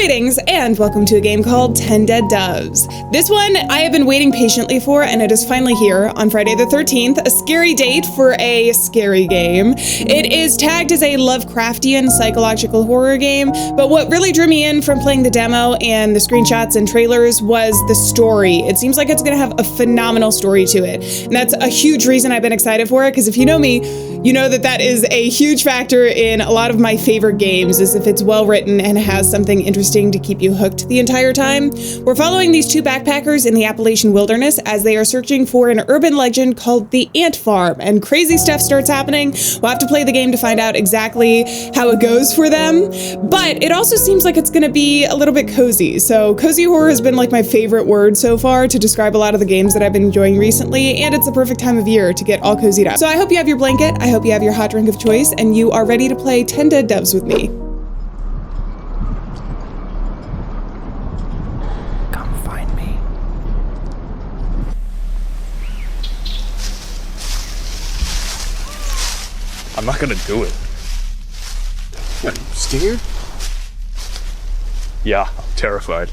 Greetings and welcome to a game called 10 Dead Doves. This one I have been waiting patiently for, and it is finally here on Friday the 13th, a scary date for a scary game. It is tagged as a Lovecraftian psychological horror game, but what really drew me in from playing the demo and the screenshots and trailers was the story. It seems like it's gonna have a phenomenal story to it, and that's a huge reason I've been excited for it, because if you know me, you know that that is a huge factor in a lot of my favorite games, is if it's well written and has something interesting to keep you hooked the entire time. We're following these two backpackers in the Appalachian wilderness as they are searching for an urban legend called the Ant Farm, and crazy stuff starts happening. We'll have to play the game to find out exactly how it goes for them, but it also seems like it's gonna be a little bit cozy. So cozy horror has been like my favorite word so far to describe a lot of the games that I've been enjoying recently, and it's the perfect time of year to get all cozied up. So I hope you have your blanket, I hope you have your hot drink of choice, and you are ready to play 10 Dead Doves with me. I'm not gonna do it. What, are you scared? Yeah, I'm terrified.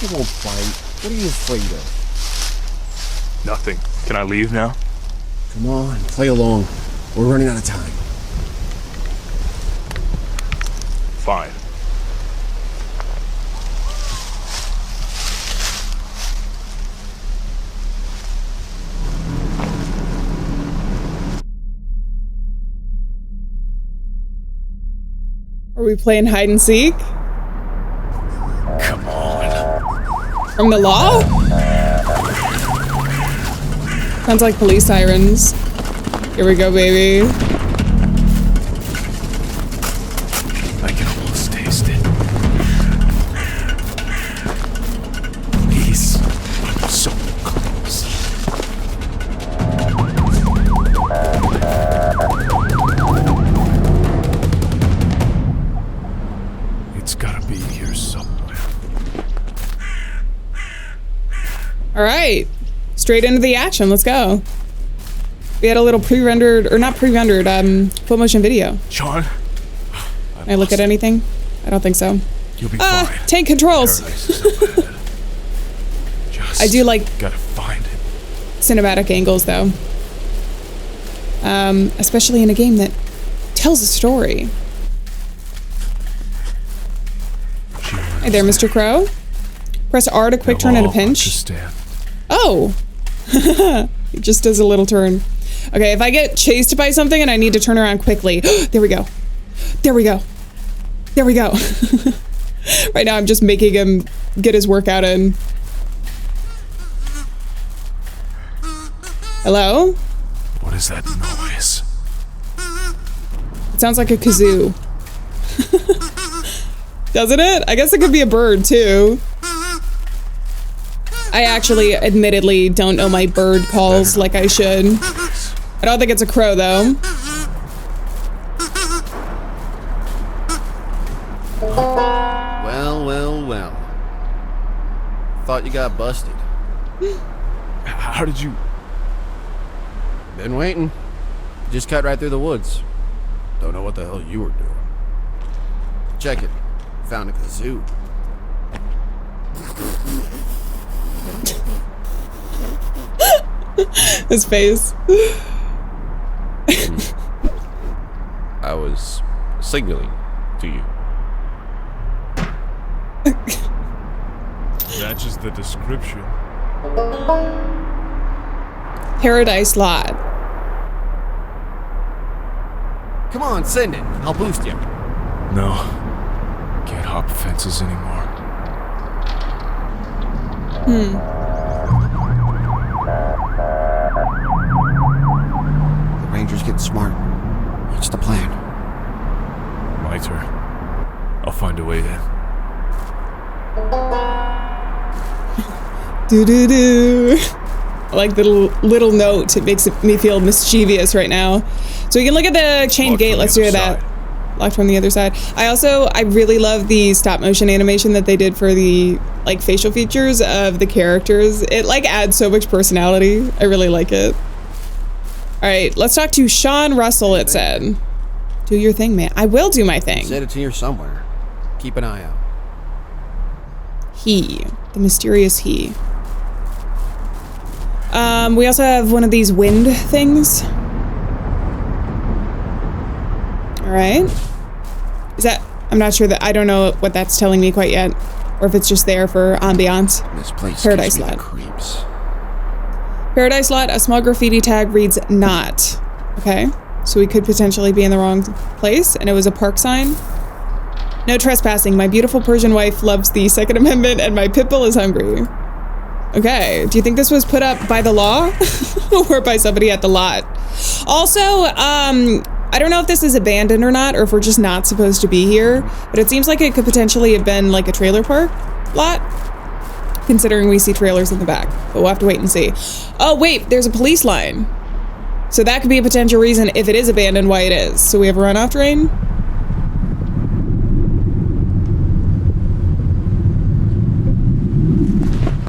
You won't bite. What are you afraid of? Nothing. Can I leave now? Come on, play along. We're running out of time. Fine. Are we playing hide and seek? Come on. From the law? Sounds like police sirens. Here we go, baby. I can almost taste it. Please. I'm so close. It's gotta be here somewhere. All right, straight into the action. Let's go. We had a little pre-rendered, or not pre-rendered, full motion video. Sean? Can I look at anything? I don't think so. You'll be fine. Tank controls. Paradise is up ahead. Just I do like gotta find it. cinematic angles though. Especially in a game that tells a story. Hey there, Mr. Crow. Press R to quick turn at a pinch. Oh! It just does a little turn. Okay, if I get chased by something and I need to turn around quickly. There we go. There we go. There we go. Right now I'm just making him get his workout in. Hello? What is that noise? It sounds like a kazoo. Doesn't it? I guess it could be a bird too. I actually, admittedly, don't know my bird calls like I should. I don't think it's a crow though. Well, well, well. Thought you got busted. How did you... Been waiting. Just cut right through the woods. Don't know what the hell you were doing. Check it. Found a kazoo. His face. I was signaling to you. Matches the description. Paradise Lot. Come on, send it. I'll boost you. No. Can't hop fences anymore. The Ranger's getting smart. What's the plan? My turn. I'll find a way in. Do-do-do. I like the little note. It makes me feel mischievous right now. So we can look at the chain gate. Let's do that. Locked from the other side. I really love the stop motion animation that they did for the like facial features of the characters. It like adds so much personality. I really like it. All right, let's talk to Sean Russell, it said. Do your thing, man. I will do my thing. Set it to here somewhere. Keep an eye out. He. The mysterious he. We also have one of these wind things. Alright. Is that... I'm not sure that... I don't know what that's telling me quite yet. Or if it's just there for ambiance. This place Paradise gives me lot. the creeps. Paradise lot, a small graffiti tag reads not. Okay. So we could potentially be in the wrong place. And it was a park sign. No trespassing. My beautiful Persian wife loves the Second Amendment and my pit bull is hungry. Okay. Do you think this was put up by the law? Or by somebody at the lot? Also, I don't know if this is abandoned or not, or if we're just not supposed to be here, but it seems like it could potentially have been like a trailer park lot, considering we see trailers in the back, but we'll have to wait and see. Oh wait, there's a police line. So that could be a potential reason, if it is abandoned, why it is. So we have a runoff drain.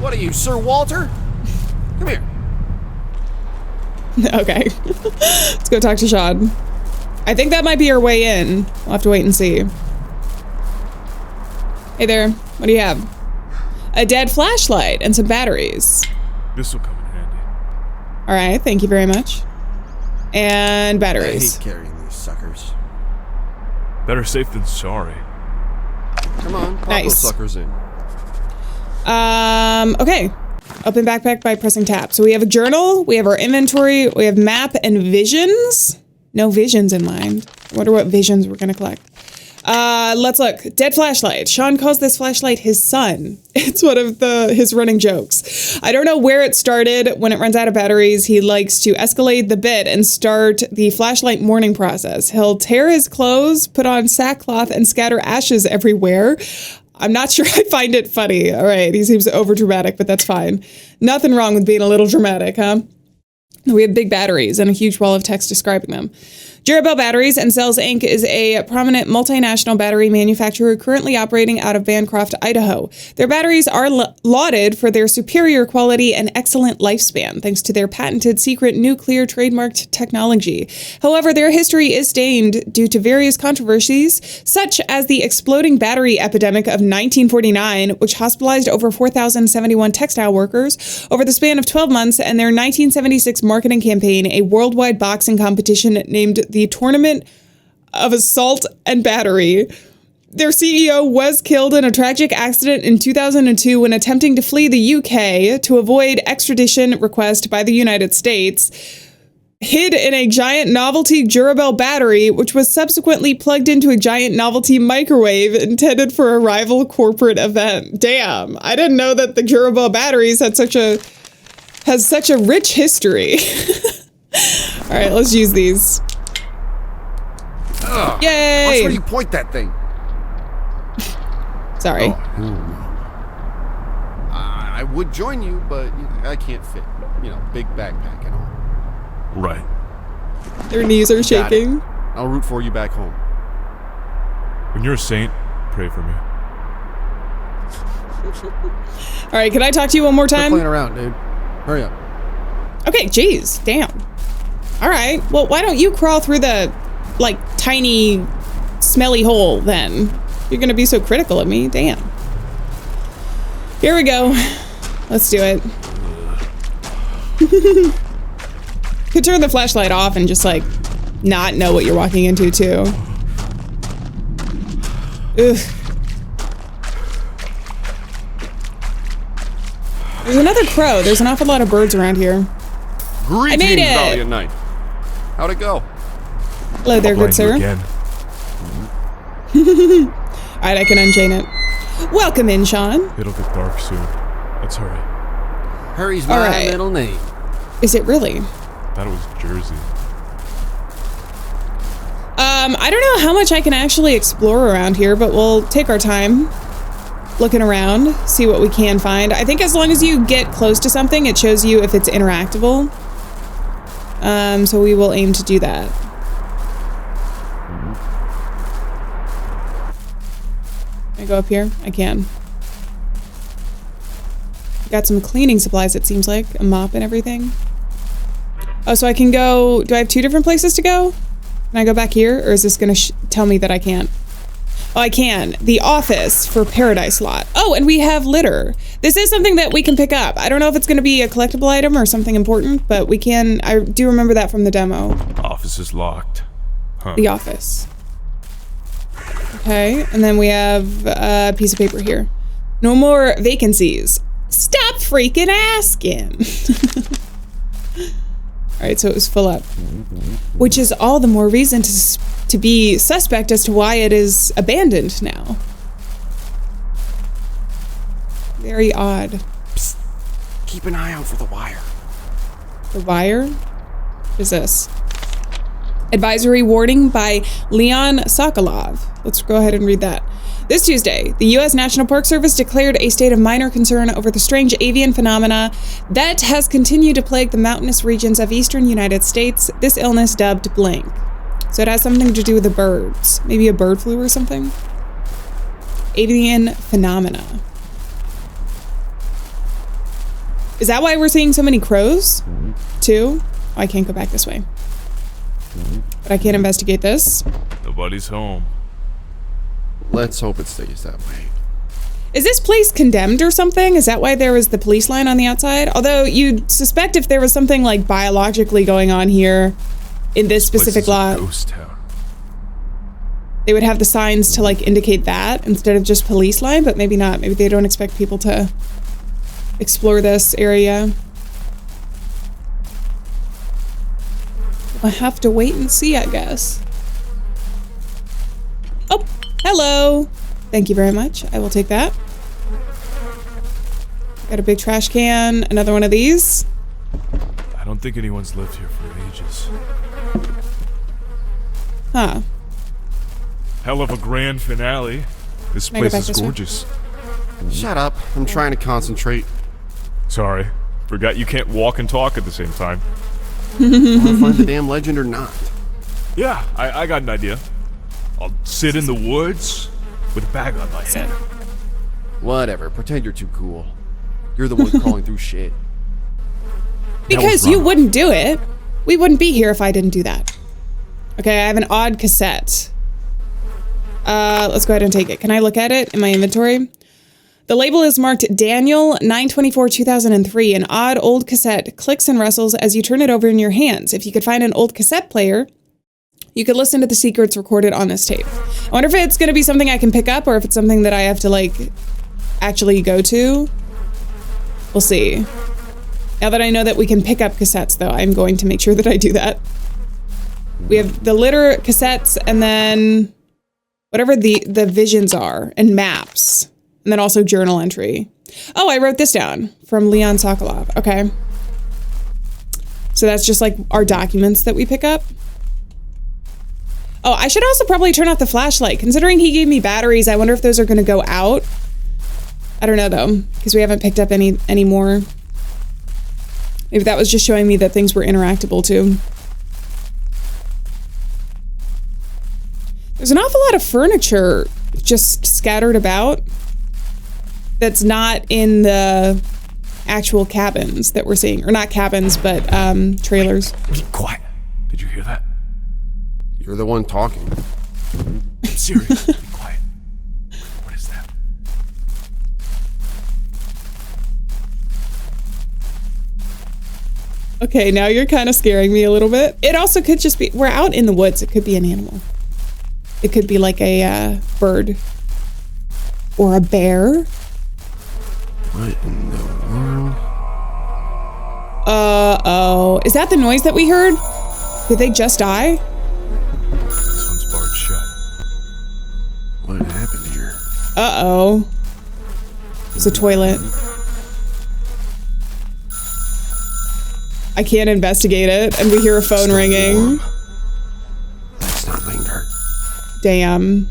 What are you, Sir Walter? Come here. Okay, let's go talk to Sean. I think that might be our way in. We'll have to wait and see. Hey there, what do you have? A dead flashlight and some batteries. This will come in handy. All right, thank you very much. And batteries. I hate carrying these suckers. Better safe than sorry. Come on, pop Nice. those suckers in. Okay. Open backpack by pressing tab. So we have a journal, we have our inventory, we have map and visions. No visions in mind. I wonder what visions we're gonna collect. Let's look. Dead flashlight. Sean calls this flashlight his son. It's one of his running jokes. I don't know where it started. When it runs out of batteries, he likes to escalate the bit and start the flashlight mourning process. He'll tear his clothes, put on sackcloth, and scatter ashes everywhere. I'm not sure I find it funny. All right, he seems over dramatic, but that's fine. Nothing wrong with being a little dramatic, huh? We have big batteries and a huge wall of text describing them. Durabel Batteries and Cells Inc. is a prominent multinational battery manufacturer currently operating out of Bancroft, Idaho. Their batteries are lauded for their superior quality and excellent lifespan, thanks to their patented secret nuclear trademarked technology. However, their history is stained due to various controversies, such as the exploding battery epidemic of 1949, which hospitalized over 4,071 textile workers over the span of 12 months, and their 1976 marketing campaign, a worldwide boxing competition named the Tournament of Assault and Battery. Their CEO was killed in a tragic accident in 2002 when attempting to flee the UK to avoid extradition request by the United States. Hid in a giant novelty Durabel battery, which was subsequently plugged into a giant novelty microwave intended for a rival corporate event. Damn, I didn't know that the Durabel batteries has such a rich history. All right, let's use these. Ugh. Yay! Watch where you point that thing. Sorry. Oh, hell no. I would join you, but I can't fit. You know, big backpack and all. Right. Their knees are Got shaking. it. I'll root for you back home. When you're a saint, pray for me. All right, can I talk to you one more Quit time? playing around, dude. Hurry up. Okay, geez, damn. All right, well, why don't you crawl through the, like, tiny, smelly hole, then? You're gonna be so critical of me, damn. Here we go. Let's do it. Could turn the flashlight off and just, like, not know what you're walking into, too. Ugh. There's another crow. There's an awful lot of birds around here. Greetings, made it! Valiant Knight. How'd it go? Hello there, I'll good blind you sir. again. Alright, I can unchain it. Welcome in, Sean. It'll get dark soon. Let's hurry. Hurry's my Alright. middle name. Is it really? That was Jersey. I don't know how much I can actually explore around here, but we'll take our time looking around, see what we can find. I think as long as you get close to something, it shows you if it's interactable. So we will aim to do that. Can I go up here? I can. Got some cleaning supplies, it seems like. A mop and everything. Oh, so I can go... Do I have two different places to go? Can I go back here? Or is this going to tell me that I can't? Oh, I can. The office for Paradise Lot. Oh, and we have litter. This is something that we can pick up. I don't know if it's going to be a collectible item or something important, but we can. I do remember that from the demo. Office is locked. Huh. The office. Okay, and then we have a piece of paper here. No more vacancies. Stop freaking asking. All right, so it was full up, which is all the more reason to be suspect as to why it is abandoned now. Very odd. Psst. Keep an eye out for the wire. The wire? What is this? Advisory warning by Leon Sokolov. Let's go ahead and read that. This Tuesday, the U.S. National Park Service declared a state of minor concern over the strange avian phenomena that has continued to plague the mountainous regions of eastern United States, this illness dubbed blank. So it has something to do with the birds. Maybe a bird flu or something? Avian phenomena. Is that why we're seeing so many crows? Too? Oh, I can't go back this way. But I can't investigate this. Nobody's home. Let's hope it stays that way. Is this place condemned or something? Is that why there was the police line on the outside? Although you'd suspect if there was something like biologically going on here in this specific lot, Ghost town. they would have the signs to like indicate that instead of just police line, but maybe not. Maybe they don't expect people to explore this area. I have to wait and see, I guess. Oh, hello. Thank you very much. I will take that. Got a big trash can. Another one of these. I don't think anyone's lived here for ages. Huh. Hell of a grand finale. This Can I go place back is this way? gorgeous. Shut up. I'm trying to concentrate. Sorry. Forgot you can't walk and talk at the same time. Want to find the damn legend or not? Yeah, I got an idea. I'll sit in the woods with a bag on my head. Whatever. Pretend you're too cool. You're the one crawling through shit. Because you wouldn't do it. We wouldn't be here if I didn't do that. Okay, I have an odd cassette. Let's go ahead and take it. Can I look at it in my inventory? The label is marked Daniel 9/24/2003. An odd old cassette clicks and rustles as you turn it over in your hands. If you could find an old cassette player, you could listen to the secrets recorded on this tape. I wonder if it's going to be something I can pick up or if it's something that I have to like actually go to. We'll see. Now that I know that we can pick up cassettes though, I'm going to make sure that I do that. We have the litter cassettes and then whatever the visions are and maps. And then also journal entry. Oh, I wrote this down from Leon Sokolov. Okay. So that's just like our documents that we pick up. Oh, I should also probably turn off the flashlight. Considering he gave me batteries, I wonder if those are going to go out. I don't know though, because we haven't picked up any more. Maybe that was just showing me that things were interactable too. There's an awful lot of furniture just scattered about that's not in the actual cabins that we're seeing. Or not cabins, but trailers. Keep quiet. Did you hear that? You're the one talking. I'm serious. Be quiet. What is that? Okay, now you're kind of scaring me a little bit. It also could just be, we're out in the woods. It could be an animal. It could be like a bird. Or a bear. What in the world? Uh-oh. Is that the noise that we heard? Did they just die? This one's barred shut. What happened here? Uh-oh. It's a toilet. I can't investigate it, and we hear a phone Still ringing. warm. Let's not linger. Damn.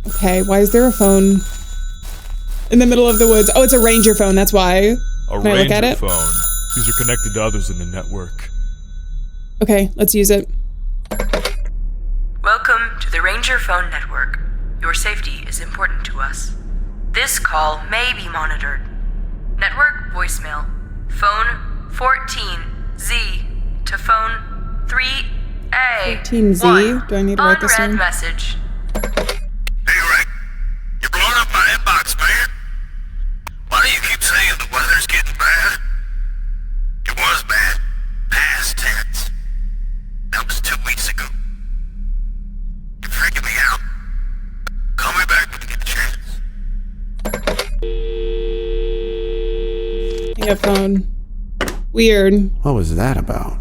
Okay, why is there a phone in the middle of the woods? Oh, it's a ranger phone, that's why. A Can I look at ranger it? phone. These are connected to others in the network. Okay, let's use it. Welcome to the Ranger Phone Network. Your safety is important to us. This call may be monitored. Network voicemail. Phone 14Z to phone 3. Team Z. A1. Do I need to write this Unread down? message. Hey, Rick. You're blowing up my inbox, man. Why do you keep saying the weather's getting bad? It was bad. Past tense. That was 2 weeks ago. You're freaking me out. Call me back when you get a chance. Hang up phone. Weird. What was that about?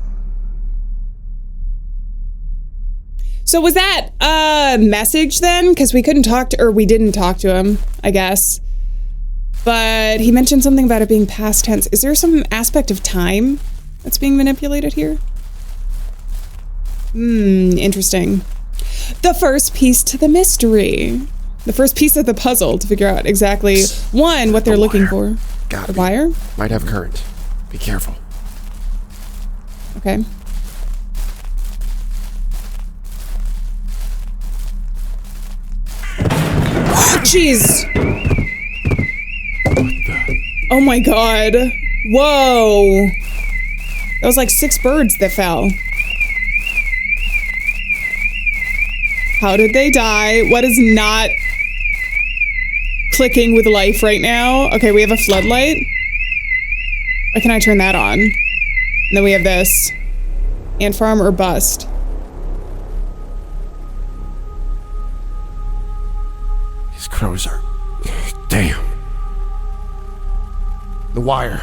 So was that a message then? Because we couldn't talk to, or we didn't talk to him, I guess. But he mentioned something about it being past tense. Is there some aspect of time that's being manipulated here? Interesting. The first piece to the mystery. The first piece of the puzzle to figure out exactly, one, what they're looking for. Gotta The be. wire? Might have current. Be careful. Okay. Jeez. Oh my god. Whoa. That was like 6 birds that fell. How did they die? What is not clicking with life right now? Okay, we have a floodlight. Or can I turn that on? And then we have this. Ant farm or bust. These crows are... Damn. The wire.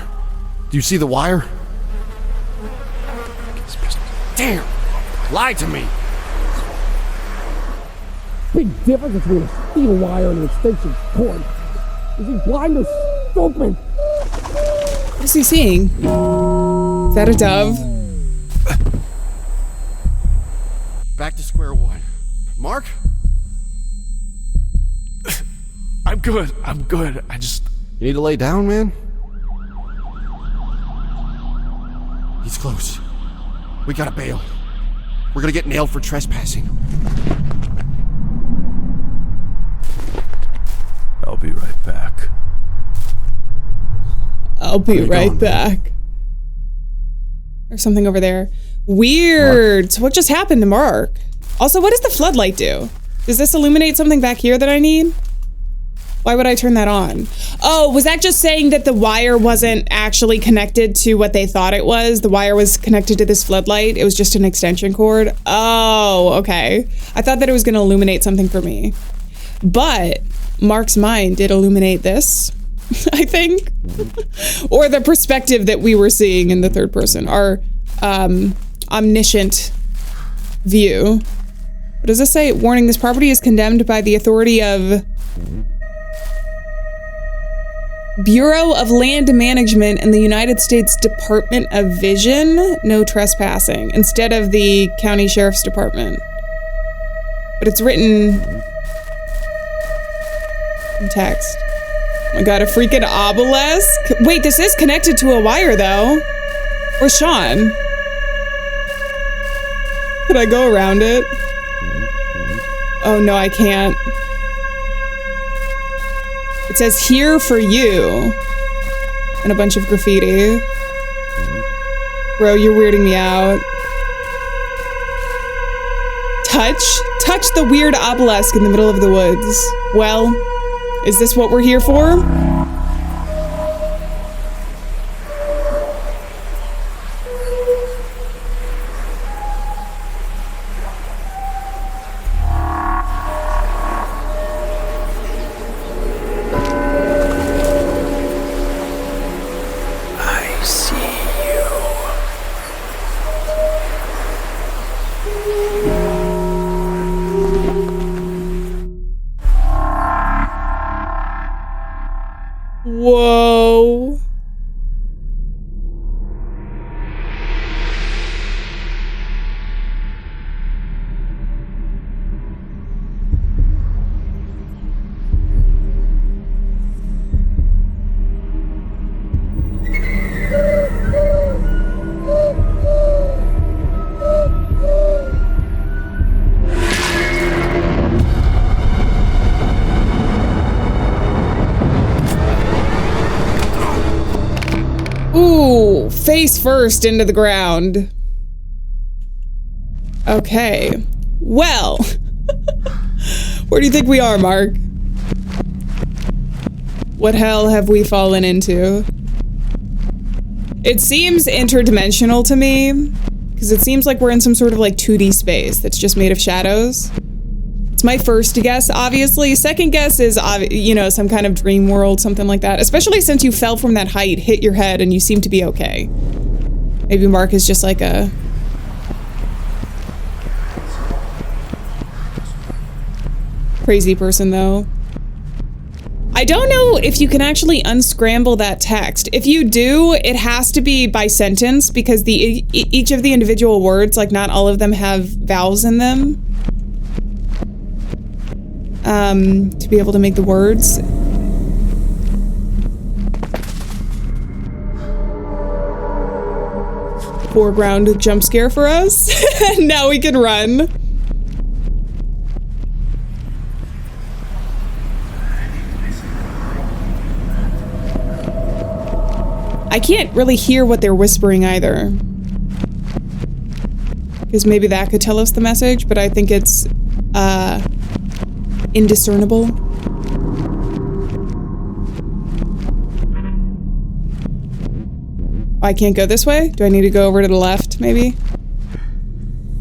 Do you see the wire? Damn! Lied to me! Big difference between a steel wire and an extension cord. Is he blind or stupid? What is he seeing? Is that a dove? Back to square one. Mark? I'm good. I'm good. You need to lay down, man? He's close. We gotta bail. We're gonna get nailed for trespassing. I'll be right back. I'll be right going, back. There's something over there. Weird. Mark. So what just happened to Mark? Also, what does the floodlight do? Does this illuminate something back here that I need? Why would I turn that on? Oh, was that just saying that the wire wasn't actually connected to what they thought it was? The wire was connected to this floodlight. It was just an extension cord. Oh, okay. I thought that it was going to illuminate something for me. But Mark's mind did illuminate this, I think. Or the perspective that we were seeing in the third person. Our omniscient view. What does this say? Warning, this property is condemned by the authority of Bureau of Land Management and the United States Department of Vision. No trespassing. Instead of the County Sheriff's Department. But it's written in text. Oh my god, a freaking obelisk? Wait, this is connected to a wire though. Where's Sean? Could I go around it? Oh no, I can't. It says here for you. And a bunch of graffiti. Bro, you're weirding me out. Touch the weird obelisk in the middle of the woods. Well, is this what we're here for? I see you. Whoa. Ooh, face first into the ground. Okay. Well, where do you think we are, Mark? What hell have we fallen into? It seems interdimensional to me, because it seems like we're in some sort of like 2D space that's just made of shadows. It's my first guess, obviously. Second guess is, you know, some kind of dream world, something like that. Especially since you fell from that height, hit your head, and you seem to be okay. Maybe Mark is just like a... crazy person, though. I don't know if you can actually unscramble that text. If you do, it has to be by sentence, because each of the individual words, like not all of them have vowels in them. To be able to make the words. Foreground jump scare for us. Now we can run. I can't really hear what they're whispering either. Because maybe that could tell us the message, but I think it's indiscernible. I can't go this way? Do I need to go over to the left, maybe?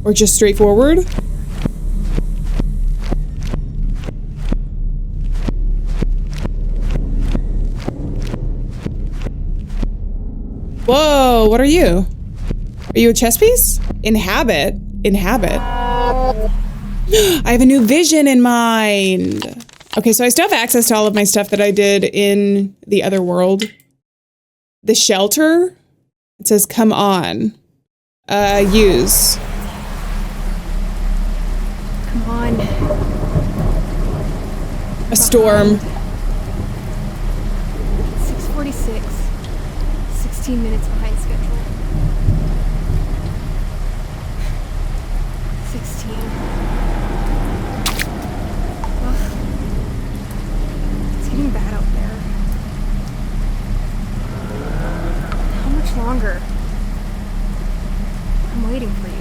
Or just straight forward? Whoa, what are you? Are you a chess piece? Inhabit? Inhabit? I have a new vision in mind. Okay, so I still have access to all of my stuff that I did in the other world. The shelter? It says, come on. Use. Come on. A storm. 6:46. 16 minutes behind schedule. 16. Ugh. It's getting bad out there. How much longer? I'm waiting for you.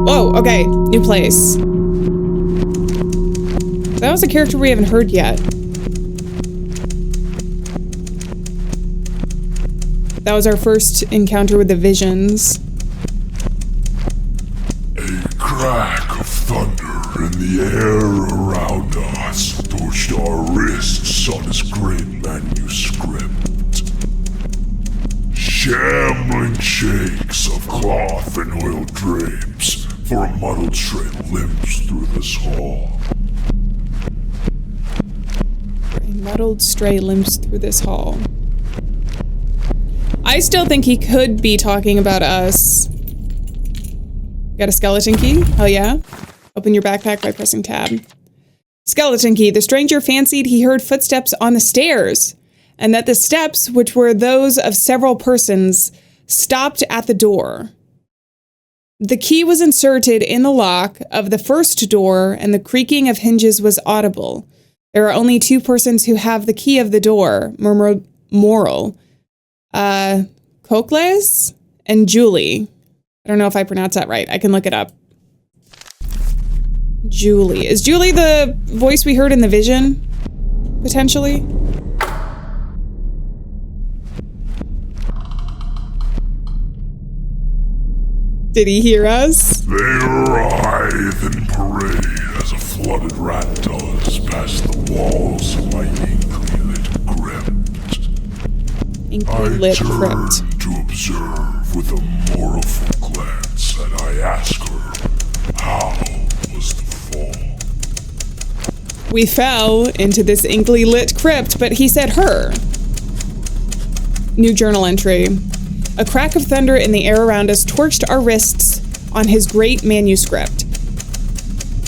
Whoa, okay. New place. That was a character we haven't heard yet. That was our first encounter with the visions. A crack of thunder in the air around us touched our wrists on his great manuscript. Shambling shakes of cloth and oil drapes for a muddled straight limps through this hall. Muddled stray limps through this hall. I still think he could be talking about us. Got a skeleton key? Hell yeah. Open your backpack by pressing tab. Skeleton key. The stranger fancied he heard footsteps on the stairs, and that the steps, which were those of several persons, stopped at the door. The key was inserted in the lock of the first door, and the creaking of hinges was audible. There are only two persons who have the key of the door, murmured Moral. Cocles and Julie. I don't know if I pronounced that right. I can look it up. Julie. Is Julie the voice we heard in the vision? Potentially? Did he hear us? They writhe in parade as a flooded rat does past the walls of my inkly lit crypt. Inkly lit crypt. To observe with a mournful glance, and I ask her, how was the fall? We fell into this inkly lit crypt, but he said her. New journal entry. A crack of thunder in the air around us torched our wrists on his great manuscript.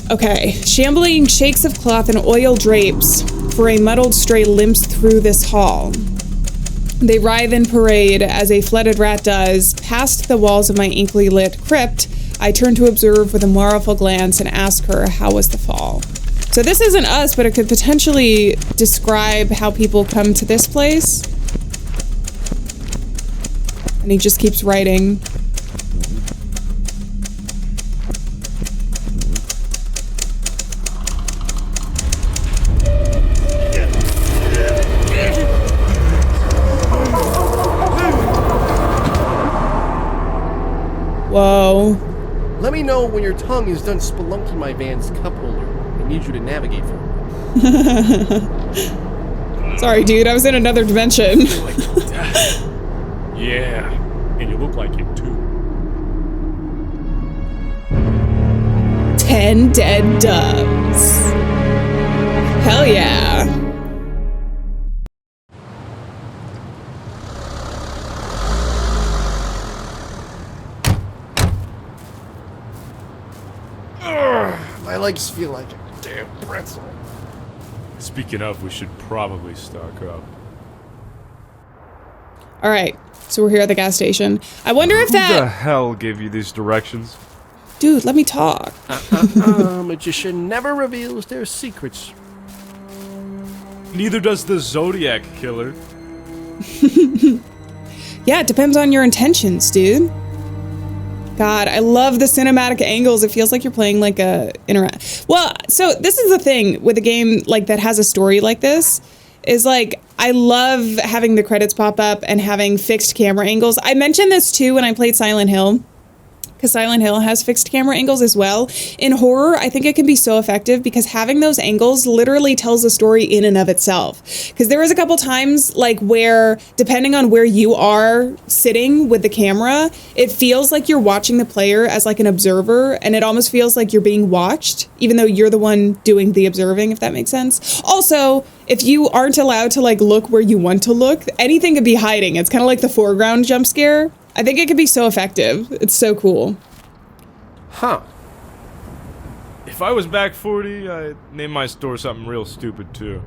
Okay, shambling shakes of cloth and oil drapes for a muddled stray limps through this hall. They writhe in parade as a flooded rat does past the walls of my inkly lit crypt. I turn to observe with a marvelful glance and ask her, how was the fall? So this isn't us, but it could potentially describe how people come to this place. And he just keeps writing. Whoa. Let me know when your tongue is done spelunking my van's cup holder. I need you to navigate for me. Sorry, dude. I was in another dimension. Yeah, and you look like it too. 10 dead doves. Hell yeah. My legs feel like a damn pretzel. Speaking of, we should probably stock up. All right, so we're here at the gas station. I wonder if Who the that... hell gave you these directions? Dude, let me talk. Magician never reveals their secrets. Neither does the Zodiac Killer. Yeah, it depends on your intentions, dude. God, I love the cinematic angles. It feels like you're playing like a Well, so this is the thing with a game like that has a story like this, is like I love having the credits pop up and having fixed camera angles. I mentioned this too when I played Silent Hill, because Silent Hill has fixed camera angles as well. In horror, I think it can be so effective because having those angles literally tells a story in and of itself. Because there was a couple times like where, depending on where you are sitting with the camera, it feels like you're watching the player as like an observer, and it almost feels like you're being watched, even though you're the one doing the observing, if that makes sense. Also, if you aren't allowed to like look where you want to look, anything could be hiding. It's kind of like the foreground jump scare. I think it could be so effective. It's so cool. Huh. If I was back 40, I'd name my store something real stupid too.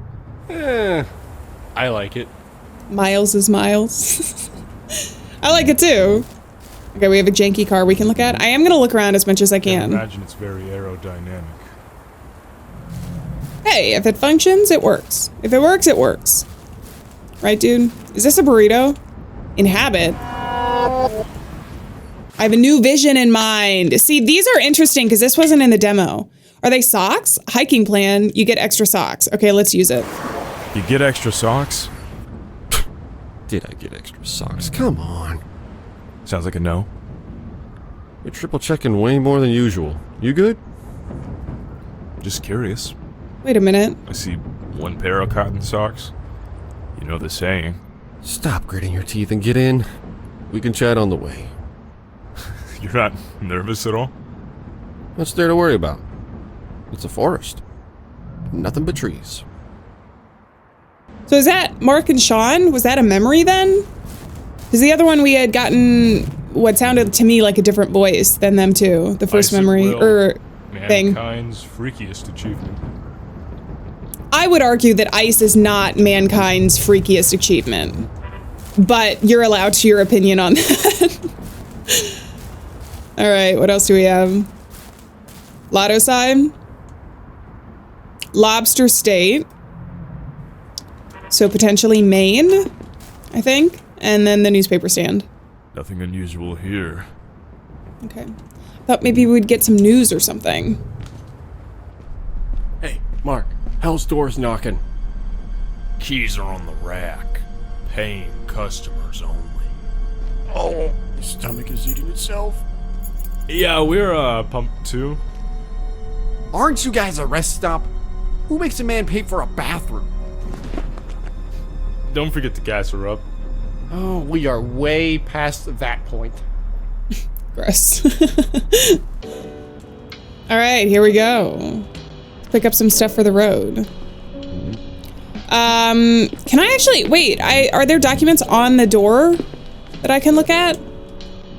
I like it. Miles is Miles. I like it too. Okay, we have a janky car we can look at. I am gonna look around as much as I I can. imagine it's very aerodynamic. Hey, if it functions, it works. If it works, it works. Right, dude? Is this a burrito? Inhabit. I have a new vision in mind. See, these are interesting because this wasn't in the demo. Are they socks? Hiking plan, you get extra socks. Okay, let's use it. You get extra socks? Did I get extra socks? Come on. Sounds like a no. You're triple checking way more than usual. You good? Just curious. Wait a minute. I see one pair of cotton socks. You know the saying. Stop gritting your teeth and get in. We can chat on the way. You're not nervous at all? What's there to worry about? It's a forest. Nothing but trees. So is that Mark and Sean? Was that a memory then? Because the other one we had gotten what sounded to me like a different voice than them two. The first memory or thing. Mankind's freakiest achievement. I would argue that ice is not mankind's freakiest achievement. But you're allowed to your opinion on that. All right, what else do we have? Lotto sign. Lobster State. So potentially Maine, I think. And then the newspaper stand. Nothing unusual here. Okay. Thought maybe we'd get some news or something. Hey, Mark. Hell's door's knocking. Keys are on the rack. Paying customers only. Oh, his stomach is eating itself. Yeah, we're pumped too. Aren't you guys a rest stop? Who makes a man pay for a bathroom? Don't forget to gas her up. Oh, we are way past that point. Gross. All right, here we go. Pick up some stuff for the road. Can I actually, wait, are there documents on the door that I can look at?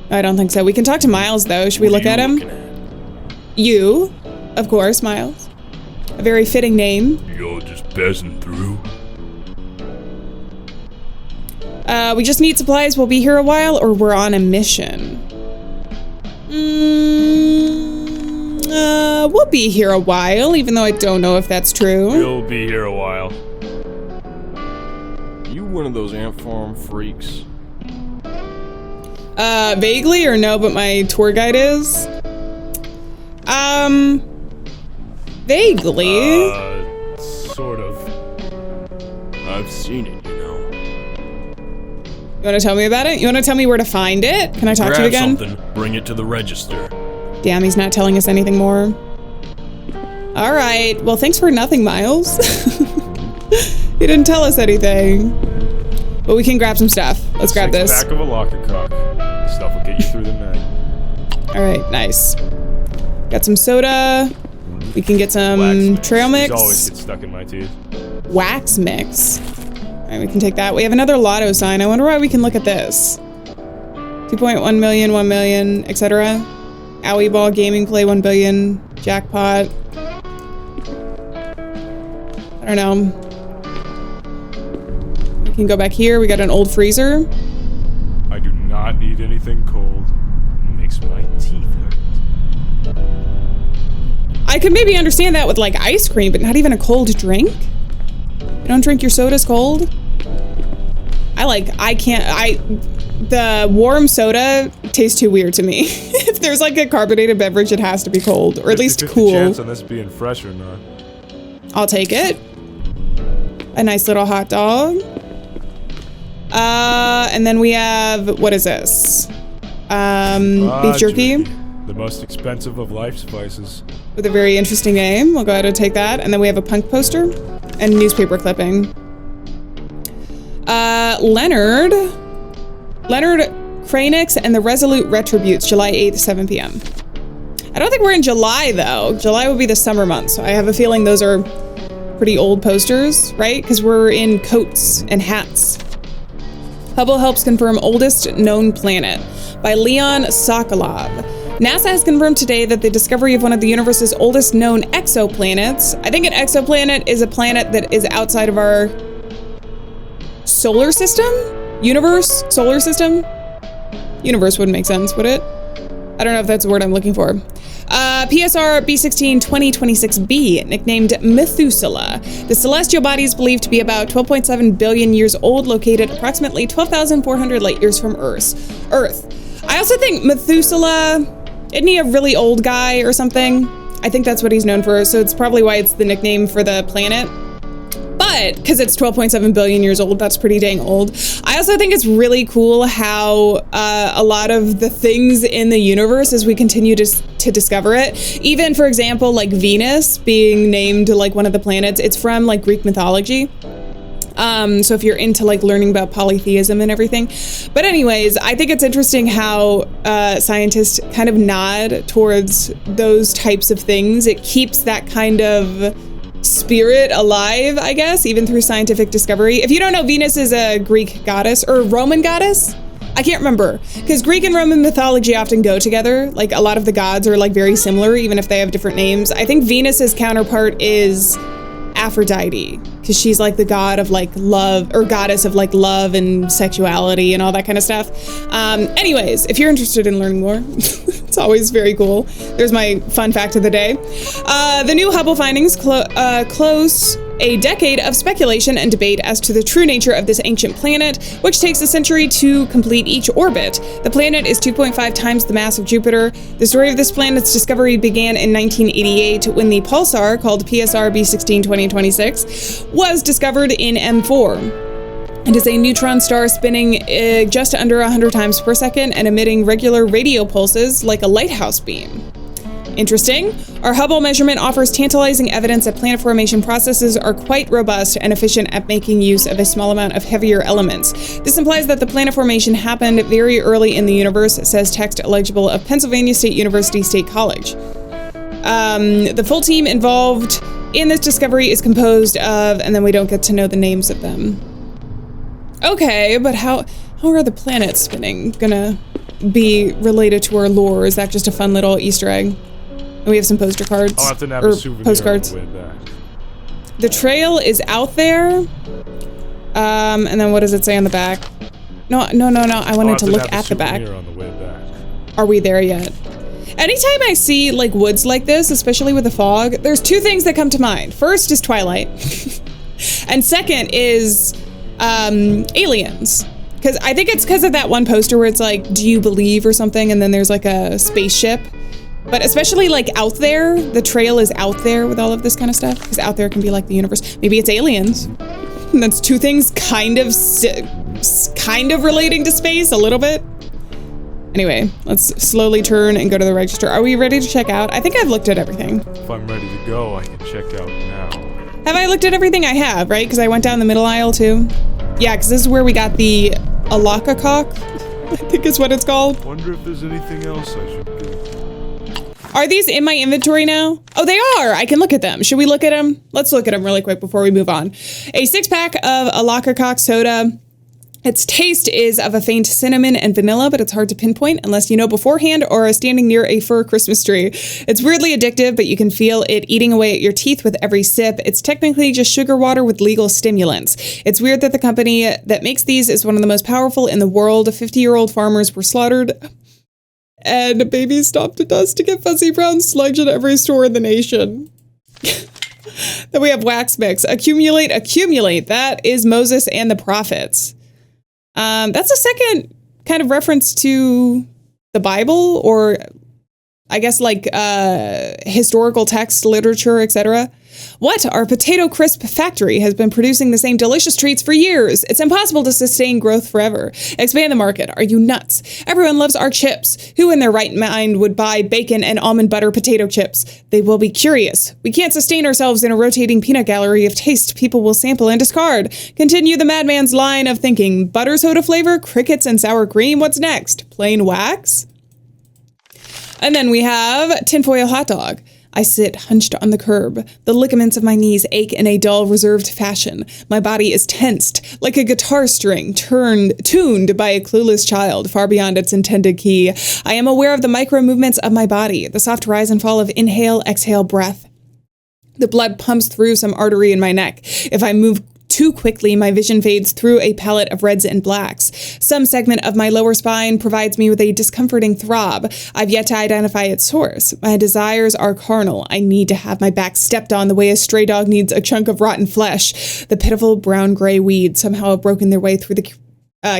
I don't think so. We can talk to Miles though. Should we look at him? You, of course, Miles. A very fitting name. You're just passing through? We just need supplies. We'll be here a while, or we're on a mission. We'll be here a while, even though I don't know if that's true. We'll be here a while. You one of those ant farm freaks? Vaguely or no, but my tour guide is? Vaguely. Sort of. I've seen it, you know. You want to tell me about it? You want to tell me where to find it? Can I talk to you again? Grab something, bring it to the register. Damn, he's not telling us anything more. All right. Well, thanks for nothing, Miles. He didn't tell us anything. But we can grab some stuff. Let's grab this. Back of a locker cock. This stuff will get you through the night. All right, nice. Got some soda. We can get some trail mix. These always get stuck in my teeth. Wax mix. All right, we can take that. We have another lotto sign. I wonder why we can look at this. 2.1 million, 1 million, etc. Owie ball, gaming play, 1 billion, jackpot. I don't know. We can go back here. We got an old freezer. I do not need anything cold. It makes my teeth hurt. I could maybe understand that with like ice cream, but not even a cold drink? You don't drink your sodas cold? The warm soda tastes too weird to me. If there's like a carbonated beverage, it has to be cold, or at least cool. Chance on this being fresh or not. I'll take it. A nice little hot dog. And then we have, what is this? Beef jerky. The most expensive of life spices. With a very interesting name. We'll go ahead and take that. And then we have a punk poster and newspaper clipping. Leonard Kranix and the Resolute Retributes, July 8th, 7 p.m. I don't think we're in July, though. July would be the summer month, so I have a feeling those are pretty old posters, right? Because we're in coats and hats. Hubble helps confirm oldest known planet by Leon Sokolov. NASA has confirmed today that the discovery of one of the universe's oldest known exoplanets. I think an exoplanet is a planet that is outside of our solar system? Universe? Solar system? Universe wouldn't make sense, would it? I don't know if that's the word I'm looking for. PSR B16 2026b, nicknamed Methuselah. The celestial body is believed to be about 12.7 billion years old, located approximately 12,400 light years from Earth. I also think Methuselah, isn't he a really old guy or something? I think that's what he's known for, so it's probably why it's the nickname for the planet. But because it's 12.7 billion years old, that's pretty dang old. I also think it's really cool how a lot of the things in the universe, as we continue to discover it, even for example, like Venus being named like one of the planets, it's from like Greek mythology. So if you're into like learning about polytheism and everything. But anyways, I think it's interesting how scientists kind of nod towards those types of things. It keeps that kind of spirit alive, I guess, even through scientific discovery. If you don't know, Venus is a Greek goddess or Roman goddess. I can't remember, because Greek and Roman mythology often go together. Like a lot of the gods are like very similar, even if they have different names. I think Venus's counterpart is Aphrodite, because she's like the god of like love, or goddess of like love and sexuality and all that kind of stuff. Anyways, if you're interested in learning more, it's always very cool. There's my fun fact of the day. The new Hubble findings close a decade of speculation and debate as to the true nature of this ancient planet, which takes a century to complete each orbit. The planet is 2.5 times the mass of Jupiter. The story of this planet's discovery began in 1988 when the pulsar, called PSR B16 2026, was discovered in M4. It is a neutron star spinning just under 100 times per second and emitting regular radio pulses like a lighthouse beam. Interesting. Our Hubble measurement offers tantalizing evidence that planet formation processes are quite robust and efficient at making use of a small amount of heavier elements. This implies that the planet formation happened very early in the universe, says text eligible of Pennsylvania State University State College. The full team involved in this discovery is composed of, and then we don't get to know the names of them. Okay, but how are the planets spinning gonna be related to our lore? Is that just a fun little Easter egg? And we have some poster cards. I'll have to nab a souvenir postcards. on the way back. The trail is out there. And then what does it say on the back? No. I wanted to look at the back. On the way back. Are we there yet? Anytime I see like woods like this, especially with the fog, there's two things that come to mind. First is Twilight. And second is aliens. Because I think it's because of that one poster where it's like, do you believe or something? And then there's like a spaceship. But especially like out there, the trail is out there with all of this kind of stuff. Because out there can be like the universe. Maybe it's aliens. And that's two things kind of relating to space a little bit. Anyway, let's slowly turn and go to the register. Are we ready to check out? I think I've looked at everything. If I'm ready to go, I can check out now. Have I looked at everything? I have, right? Because I went down the middle aisle too. Yeah, because this is where we got the Alaka cock, I think is what it's called. Wonder if there's anything else I should get. Are these in my inventory now? Oh, they are. I can look at them. Should we look at them? Let's look at them really quick before we move on. A 6-pack of Alaka cock soda. Its taste is of a faint cinnamon and vanilla, but it's hard to pinpoint unless you know beforehand or are standing near a fur Christmas tree. It's weirdly addictive, but you can feel it eating away at your teeth with every sip. It's technically just sugar water with legal stimulants. It's weird that the company that makes these is one of the most powerful in the world. 50-year-old farmers were slaughtered, and babies stopped to dust to get fuzzy brown sludge at every store in the nation. Then we have wax mix. Accumulate. That is Moses and the prophets. That's a second kind of reference to the Bible, or I guess like historical text, literature, etc. What? Our potato crisp factory has been producing the same delicious treats for years. It's impossible to sustain growth forever. Expand the market. Are you nuts? Everyone loves our chips. Who in their right mind would buy bacon and almond butter potato chips? They will be curious. We can't sustain ourselves in a rotating peanut gallery of taste people will sample and discard. Continue the madman's line of thinking. Butter soda flavor, crickets and sour cream. What's next? Plain wax? And then we have tinfoil hot dog. I sit hunched on the curb. The ligaments of my knees ache in a dull, reserved fashion. My body is tensed, like a guitar string tuned by a clueless child far beyond its intended key. I am aware of the micro movements of my body, the soft rise and fall of inhale, exhale breath. The blood pumps through some artery in my neck. If I move too quickly, my vision fades through a palette of reds and blacks. Some segment of my lower spine provides me with a discomforting throb. I've yet to identify its source. My desires are carnal. I need to have my back stepped on the way a stray dog needs a chunk of rotten flesh. The pitiful brown-gray weeds somehow have broken their way through the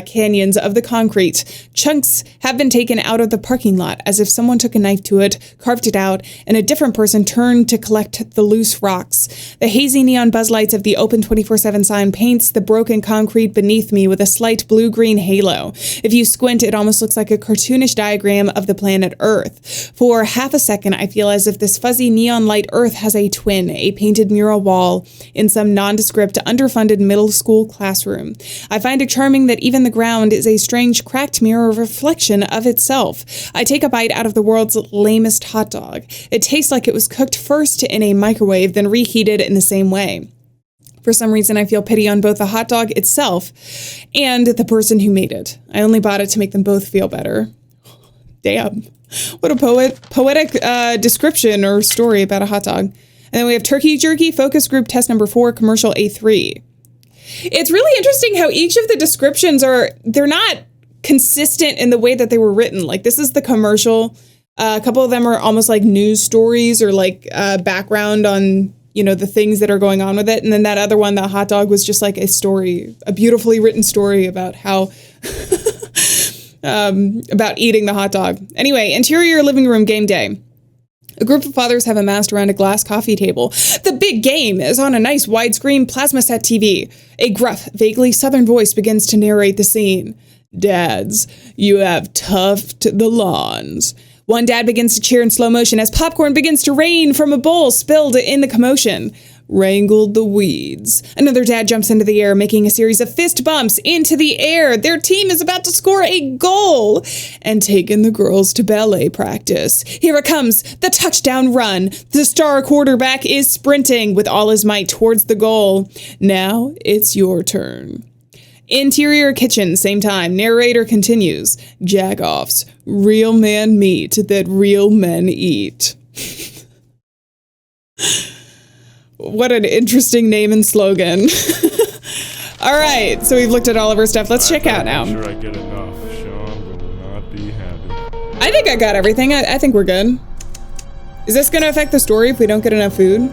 canyons of the concrete. Chunks have been taken out of the parking lot as if someone took a knife to it, carved it out, and a different person turned to collect the loose rocks. The hazy neon buzz lights of the open 24/7 sign paints the broken concrete beneath me with a slight blue-green halo. If you squint, it almost looks like a cartoonish diagram of the planet Earth. For half a second, I feel as if this fuzzy neon light Earth has a twin, a painted mural wall in some nondescript, underfunded middle school classroom. I find it charming that even the ground is a strange cracked mirror reflection of itself. I take a bite out of the world's lamest hot dog. It tastes like it was cooked first in a microwave, then reheated in the same way. For some reason, I feel pity on both the hot dog itself and the person who made it. I only bought it to make them both feel better. Damn. What a poetic description or story about a hot dog. And then we have turkey jerky, focus group test number 4, commercial A3. It's really interesting how each of the descriptions they're not consistent in the way that they were written. Like, this is the commercial. A couple of them are almost like news stories or like background on, the things that are going on with it. And then that other one, the hot dog, was just like a story, a beautifully written story about how, about eating the hot dog. Anyway, interior living room game day. A group of fathers have amassed around a glass coffee table. The big game is on a nice widescreen plasma set TV. A gruff, vaguely southern voice begins to narrate the scene. Dads, you have toughed the lawns. One dad begins to cheer in slow motion as popcorn begins to rain from a bowl spilled in the commotion. Wrangled the weeds. Another dad jumps into the air, making a series of fist bumps into the air. Their team is about to score a goal and taken the girls to ballet practice. Here it comes, the touchdown run. The star quarterback is sprinting with all his might towards the goal. Now it's your turn. Interior kitchen, same time. Narrator continues. Jack-offs, real man meat that real men eat. What an interesting name and slogan. All right, so we've looked at all of our stuff. Let's check out now. I'm sure I get enough. Sean will not be happy. I think I got everything. I think we're good. Is this going to affect the story if we don't get enough food?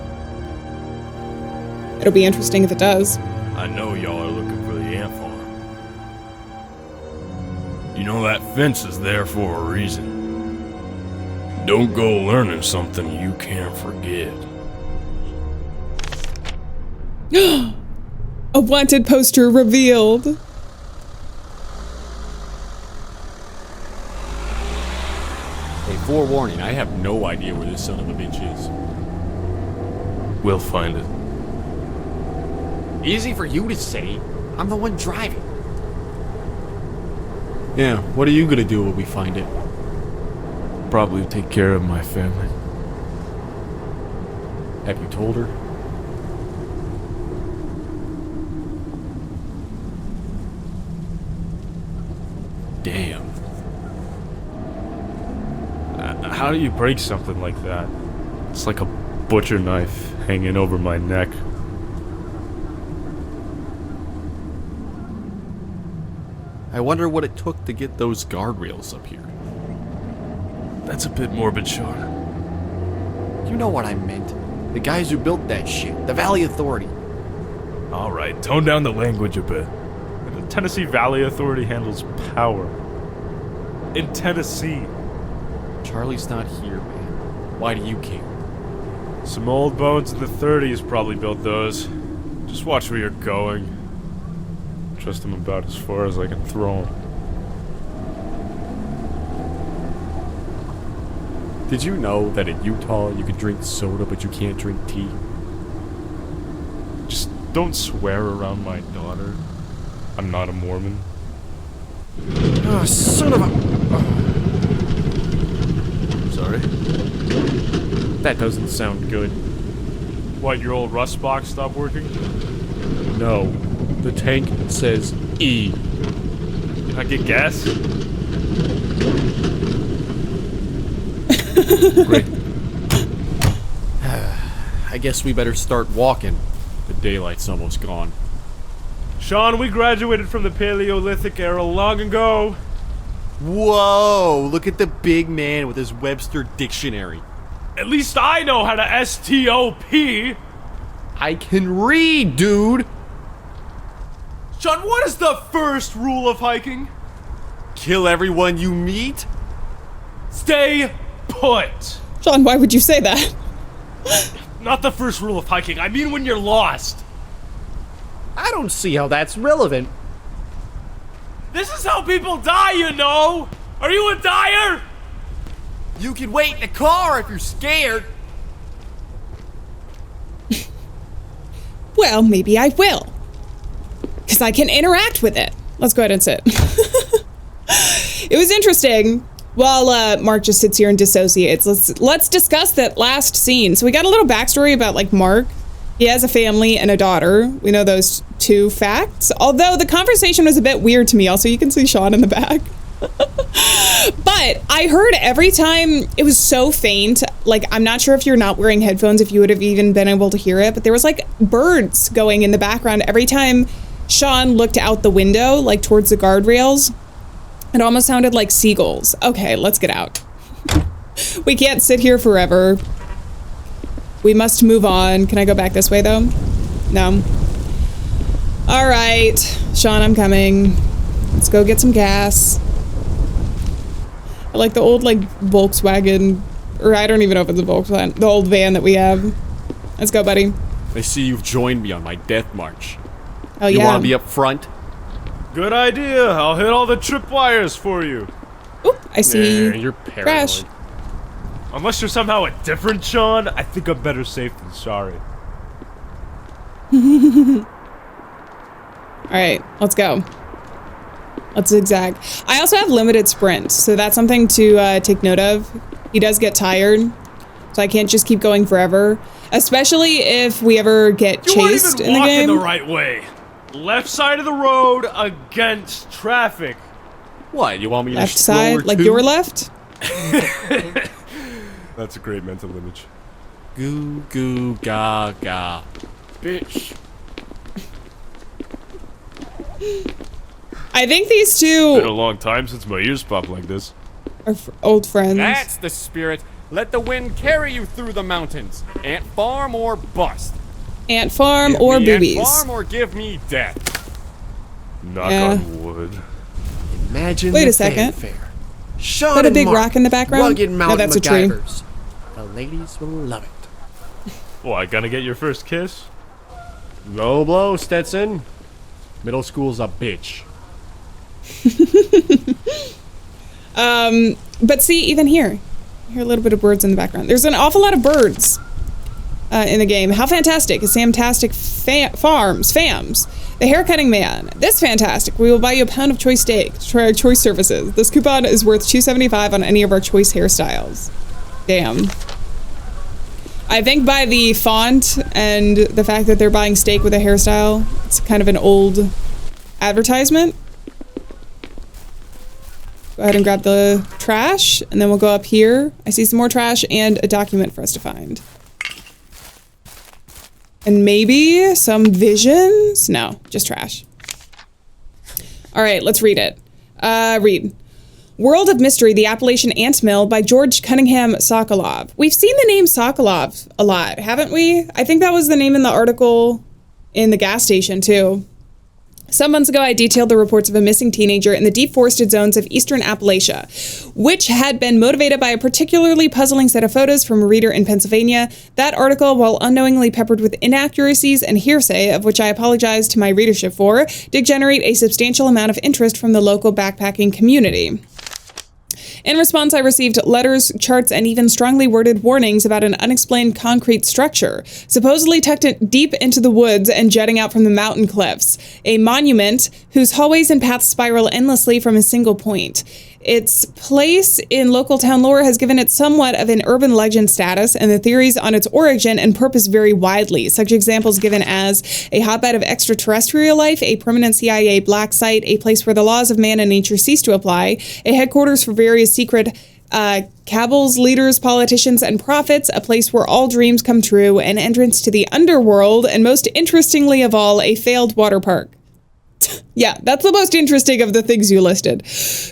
It'll be interesting if it does. I know y'all are looking for the ant farm. You know that fence is there for a reason. Don't go learning something you can't forget. A wanted poster revealed. Hey, forewarning, I have no idea where this son of a bitch is. We'll find it. Easy for you to say. I'm the one driving. Yeah, what are you gonna do when we find it? Probably take care of my family. Have you told her? Damn. How do you break something like that? It's like a butcher knife hanging over my neck. I wonder what it took to get those guardrails up here. That's a bit morbid, Sean. You know what I meant. The guys who built that shit. The Valley Authority. Alright, tone down the language a bit. The Tennessee Valley Authority handles power. In Tennessee. Charlie's not here, man. Why do you care? Some old bones in the 30s probably built those. Just watch where you're going. Trust them about as far as I can throw them. Did you know that in Utah you can drink soda but you can't drink tea? Just don't swear around my daughter. I'm not a Mormon. Oh, son of a... Sorry? That doesn't sound good. What, your old rust box stopped working? No. The tank says E. Can I get gas? Great. I guess we better start walking. The daylight's almost gone. Sean, we graduated from the Paleolithic era long ago. Whoa! Look at the big man with his Webster dictionary. At least I know how to STOP. I can read, dude! Sean, what is the first rule of hiking? Kill everyone you meet? Stay put. Sean, why would you say that? Not the first rule of hiking. I mean when you're lost. I don't see how that's relevant. This is how people die, you know. Are you a dyer? You can wait in the car if you're scared. Well, maybe I will. Because I can interact with it. Let's go ahead and sit. It was interesting. While Mark just sits here and dissociates, let's discuss that last scene. So we got a little backstory about like Mark. He has a family and a daughter. We know those two facts. Although the conversation was a bit weird to me. Also, you can see Sean in the back. But I heard every time, it was so faint. Like, I'm not sure if you're not wearing headphones, if you would have even been able to hear it. But there was like birds going in the background every time Sean looked out the window, like towards the guardrails. It almost sounded like seagulls. Okay, let's get out. We can't sit here forever. We must move on. Can I go back this way though? No. All right, Sean, I'm coming. Let's go get some gas. I like the old like Volkswagen, or I don't even know if it's a Volkswagen, the old van that we have. Let's go, buddy. I see you've joined me on my death march. Oh You yeah. want to be up front? Good idea. I'll hit all the tripwires for you. Oop, I see. Yeah, you're paranoid. Crash. Unless you're somehow a different Sean, I think I'm better safe than sorry. All right, let's go. Let's zigzag. I also have limited sprint, so that's something to take note of. He does get tired, so I can't just keep going forever. Especially if we ever get chased in the game. You weren't even walking the right way. Left side of the road against traffic. What, you want me Left to side, like your left? That's a great mental image. Goo goo gaga. Bitch. I think these Been a two long time since my ears popped like this. are old friends. That's the spirit. Let the wind carry you through the mountains. Ant farm or bust. Ant farm Give or me boobies. Ant farm or give me death. Knock Yeah. on wood. Imagine Wait the a second. fanfare. Sean Is that a and big Mark, rock in the background? Rugged No, mountain that's a tree. MacGyvers. The ladies will love it. Why, gonna get your first kiss? Low blow, Stetson. Middle school's a bitch. But see, even here, I hear a little bit of birds in the background. There's an awful lot of birds in the game. How fantastic is Samtastic Fams? The haircutting man. This fantastic. We will buy you a pound of choice steak to try our choice services. This coupon is worth $2.75 on any of our choice hairstyles. Damn. I think by the font and the fact that they're buying steak with a hairstyle, it's kind of an old advertisement. Go ahead and grab the trash, and then we'll go up here. I see some more trash and a document for us to find. And maybe some visions? No, just trash. All right, let's read it. Read. World of Mystery, The Appalachian Ant Mill by George Cunningham Sokolov. We've seen the name Sokolov a lot, haven't we? I think that was the name in the article in the gas station, too. Some months ago, I detailed the reports of a missing teenager in the deep forested zones of eastern Appalachia, which had been motivated by a particularly puzzling set of photos from a reader in Pennsylvania. That article, while unknowingly peppered with inaccuracies and hearsay, of which I apologize to my readership for, did generate a substantial amount of interest from the local backpacking community. In response, I received letters, charts, and even strongly worded warnings about an unexplained concrete structure, supposedly tucked deep into the woods and jutting out from the mountain cliffs. A monument whose hallways and paths spiral endlessly from a single point. Its place in local town lore has given it somewhat of an urban legend status, and the theories on its origin and purpose vary widely. Such examples given as a hotbed of extraterrestrial life, a permanent CIA black site, a place where the laws of man and nature cease to apply, a headquarters for various secret cabals, leaders, politicians, and prophets, a place where all dreams come true, an entrance to the underworld, and most interestingly of all, a failed water park. Yeah, that's the most interesting of the things you listed.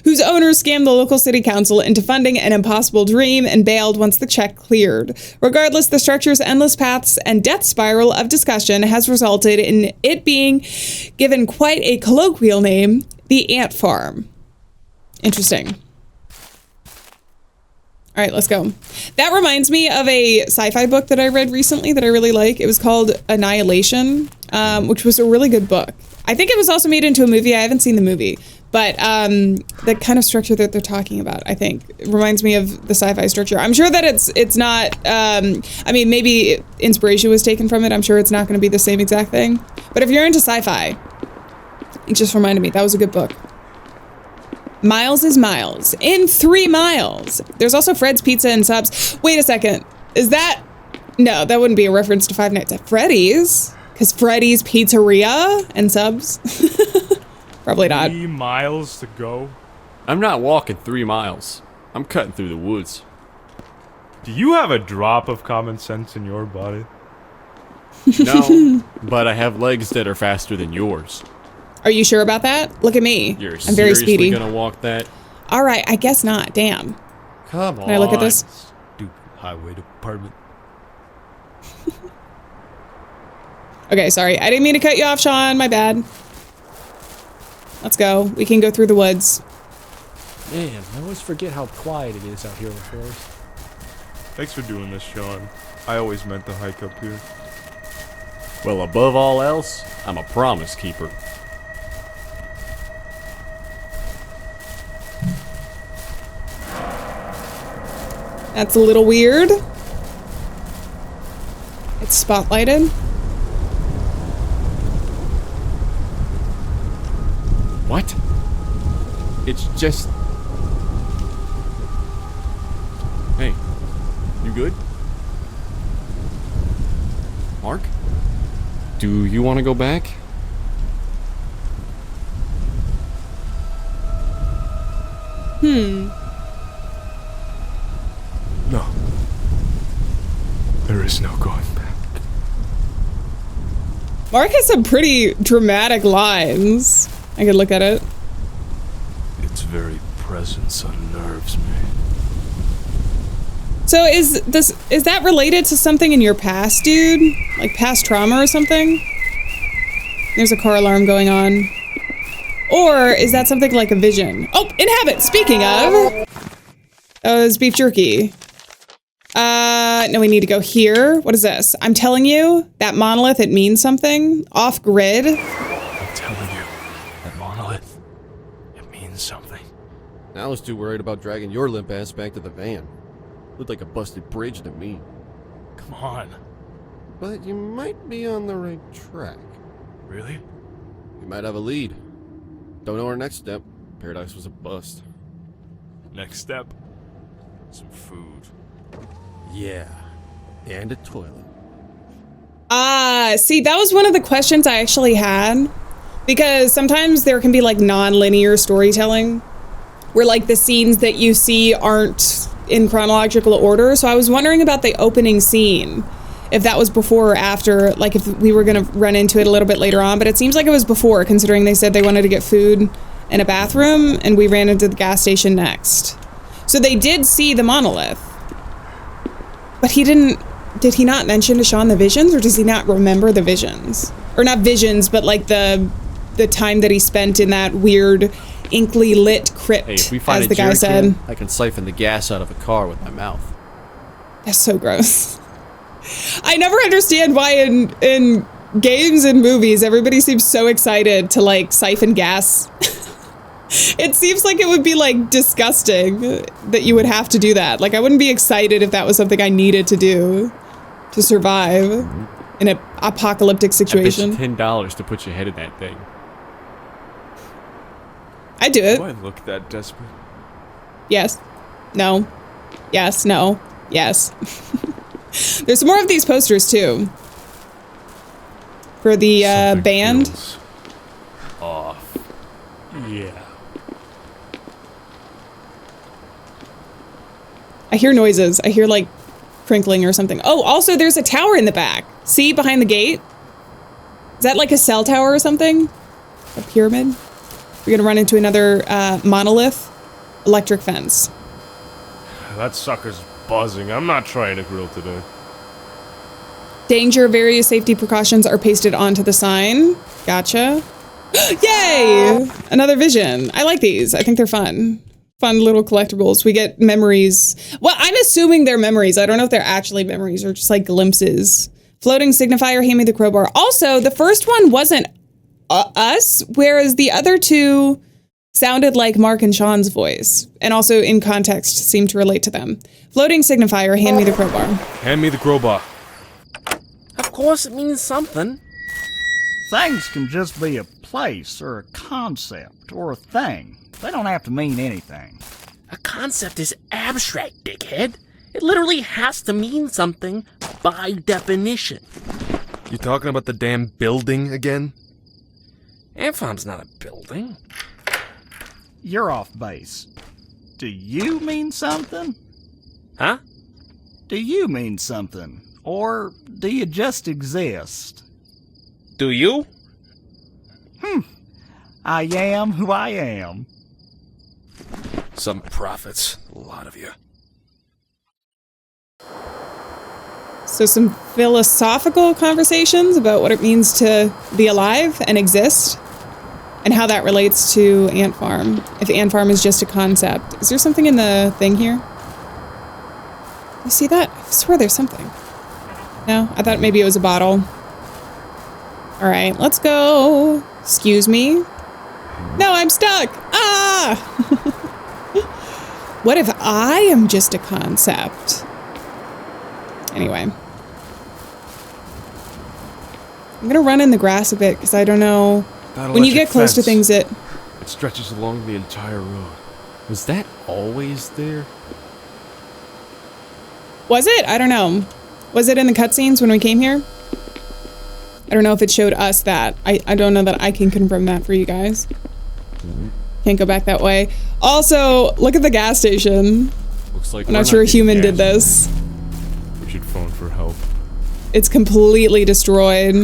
Whose owners scammed the local city council into funding an impossible dream and bailed once the check cleared. Regardless, the structure's endless paths and death spiral of discussion has resulted in it being given quite a colloquial name, the Ant Farm. Interesting. All right, let's go. That reminds me of a sci-fi book that I read recently that I really like. It was called Annihilation, which was a really good book. I think it was also made into a movie. I haven't seen the movie, but the kind of structure that they're talking about, I think, it reminds me of the sci-fi structure. I'm sure that it's not, I mean, maybe inspiration was taken from it. I'm sure it's not going to be the same exact thing. But if you're into sci-fi, it just reminded me. That was a good book. Miles is Miles. In 3 miles. There's also Fred's Pizza and Subs. Wait a second. Is that... No, that wouldn't be a reference to Five Nights at Freddy's. Because Freddy's Pizzeria and Subs? Probably not. 3 miles to go? I'm not walking 3 miles. I'm cutting through the woods. Do you have a drop of common sense in your body? No, but I have legs that are faster than yours. Are you sure about that? Look at me. You're I'm very speedy. gonna walk that? All right, I guess not. Damn. Come on. Can I look at this? Stupid highway department. Okay, sorry. I didn't mean to cut you off, Sean. My bad. Let's go. We can go through the woods. Man, I always forget how quiet it is out here in the forest. Thanks for doing this, Sean. I always meant to hike up here. Well, above all else, I'm a promise keeper. That's a little weird. It's spotlighted. What? It's just... Hey, you good? Mark? Do you want to go back? No. There is no going back. Mark has some pretty dramatic lines. I could look at it. Its very presence unnerves me. So is that related to something in your past, dude? Like past trauma or something? There's a car alarm going on. Or is that something like a vision? Oh, inhabit, speaking of. Oh, it's beef jerky. No, we need to go here. What is this? I'm telling you, that monolith, it means something. Off grid. I'm telling you, that monolith, it means something. I was too worried about dragging your limp ass back to the van. Looked like a busted bridge to me. Come on. But you might be on the right track. Really? You might have a lead. Don't know our next step. Paradise was a bust. Next step, some food. Yeah, and a toilet. See, that was one of the questions I actually had. Because sometimes there can be like non-linear storytelling where like the scenes that you see aren't in chronological order. So I was wondering about the opening scene, if that was before or after, like if we were gonna run into it a little bit later on, but it seems like it was before, considering they said they wanted to get food and a bathroom, and we ran into the gas station next. So they did see the monolith. But did he not mention to Sean the visions, or does he not remember the visions? Or not visions, but like the time that he spent in that weird inkly lit crypt, hey, if we find as the guy said. I can siphon the gas out of a car with my mouth. That's so gross. I never understand why in games and movies everybody seems so excited to like siphon gas. It seems like it would be like disgusting that you would have to do that. Like I wouldn't be excited if that was something I needed to do to survive in an apocalyptic situation. I bet you $10 to put your head in that thing. I'd do it. Do I look that desperate? Yes. No. Yes. No. Yes. There's more of these posters too. For the band. Off. Yeah. I hear noises. I hear like crinkling or something. Oh, also there's a tower in the back. See, behind the gate? Is that like a cell tower or something? A pyramid? We're gonna run into another monolith. Electric fence. That sucker's buzzing. I'm not trying to grill today. Danger, various safety precautions are pasted onto the sign. Gotcha. Yay! Another vision. I like these. I think they're fun. Fun little collectibles. We get memories. Well, I'm assuming they're memories. I don't know if they're actually memories or just like glimpses. Floating signifier, hand me the crowbar. Also, the first one wasn't us, whereas the other two sounded like Mark and Sean's voice, and also in context seemed to relate to them. Floating signifier, hand me the crowbar. Hand me the crowbar. Of course it means something. Things can just be a place or a concept or a thing. They don't have to mean anything. A concept is abstract, dickhead. It literally has to mean something by definition. You talking about the damn building again? Ampharm's not a building. You're off base. Do you mean something? Huh? Do you mean something? Or do you just exist? Do you? I am who I am. Some prophets, a lot of you. So some philosophical conversations about what it means to be alive and exist, and how that relates to Ant Farm. If Ant Farm is just a concept. Is there something in the thing here? You see that? I swear there's something. No? I thought maybe it was a bottle. Alright, let's go. Excuse me. No, I'm stuck! Ah! What if I am just a concept? Anyway. I'm gonna run in the grass a bit, because I don't know. When you get close to things, it stretches along the entire road. Was that always there? Was it? I don't know. Was it in the cutscenes when we came here? I don't know if it showed us that. I don't know that I can confirm that for you guys. Can't go back that way. Also, look at the gas station. Looks like I'm not sure a human did this. We should phone for help. It's completely destroyed.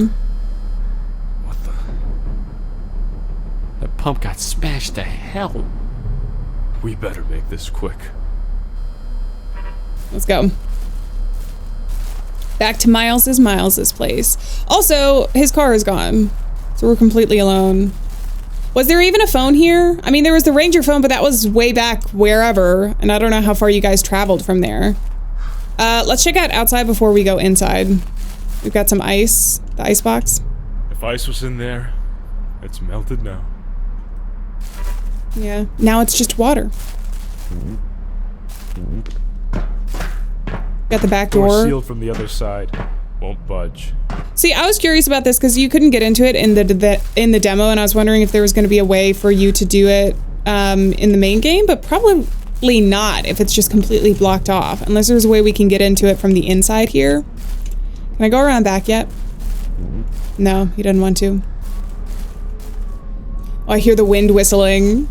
What the? That pump got smashed to hell. We better make this quick. Let's go. Back to Miles's place. Also, his car is gone. So we're completely alone. Was there even a phone here? I mean, there was the Ranger phone, but that was way back wherever, and I don't know how far you guys traveled from there. Let's check out outside before we go inside. We've got some ice, the ice box. If ice was in there, it's melted now. Yeah, now it's just water. Got the back door. Sealed from the other side. Won't budge. See, I was curious about this because you couldn't get into it in the demo, and I was wondering if there was going to be a way for you to do it in the main game, but probably not if it's just completely blocked off, unless there's a way we can get into it from the inside here. Can I go around back yet? No, he doesn't want to. Oh, I hear the wind whistling.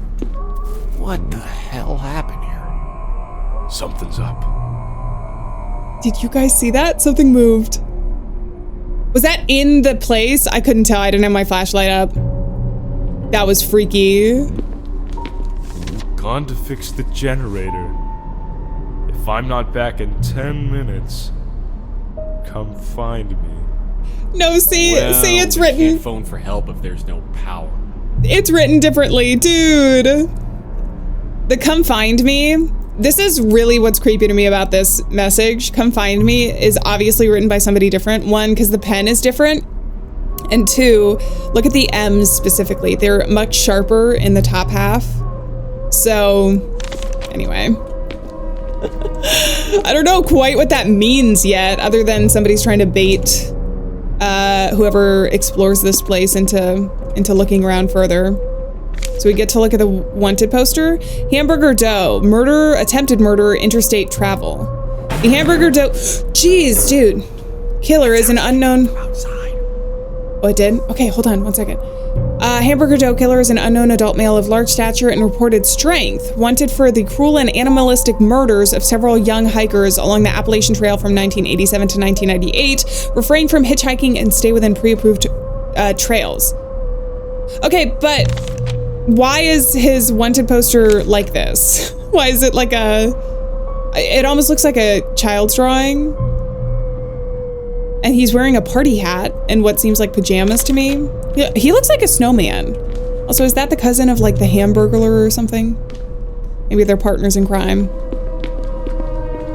What the hell happened here? Something's up. Did you guys see that? Something moved. Was that in the place? I couldn't tell. I didn't have my flashlight up. That was freaky. Gone to fix the generator. If I'm not back in 10 minutes, come find me. No, see it's we written. Can't phone for help if there's no power. It's written differently, dude. The come find me. This is really what's creepy to me about this message. Come find me is obviously written by somebody different. One, because the pen is different. And two, look at the M's specifically. They're much sharper in the top half. So, anyway. I don't know quite what that means yet, other than somebody's trying to bait whoever explores this place into looking around further. So we get to look at the wanted poster. Hamburger dough, murder, attempted murder, interstate travel. The hamburger dough, jeez, dude. Killer is an unknown. Oh, it did? Okay, hold on 1 second. Hamburger dough killer is an unknown adult male of large stature and reported strength, wanted for the cruel and animalistic murders of several young hikers along the Appalachian Trail from 1987 to 1998. Refrain from hitchhiking and stay within pre-approved trails. Okay, but why is his wanted poster like this? Why is it like it almost looks like a child's drawing. And he's wearing a party hat and what seems like pajamas to me. He looks like a snowman. Also, is that the cousin of like the Hamburglar or something? Maybe they're partners in crime.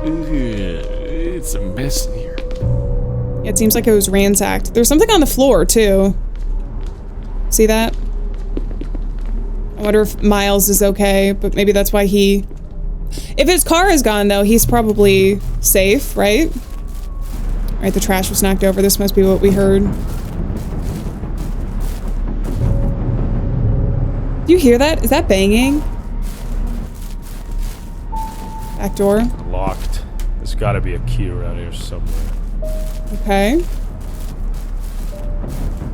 It's a mess in here. Yeah, it seems like it was ransacked. There's something on the floor too. See that? I wonder if Miles is okay, but maybe that's why he... If his car is gone though, he's probably safe, right? Alright, the trash was knocked over. This must be what we heard. Do you hear that? Is that banging? Back door. Locked. There's gotta be a key around here somewhere. Okay.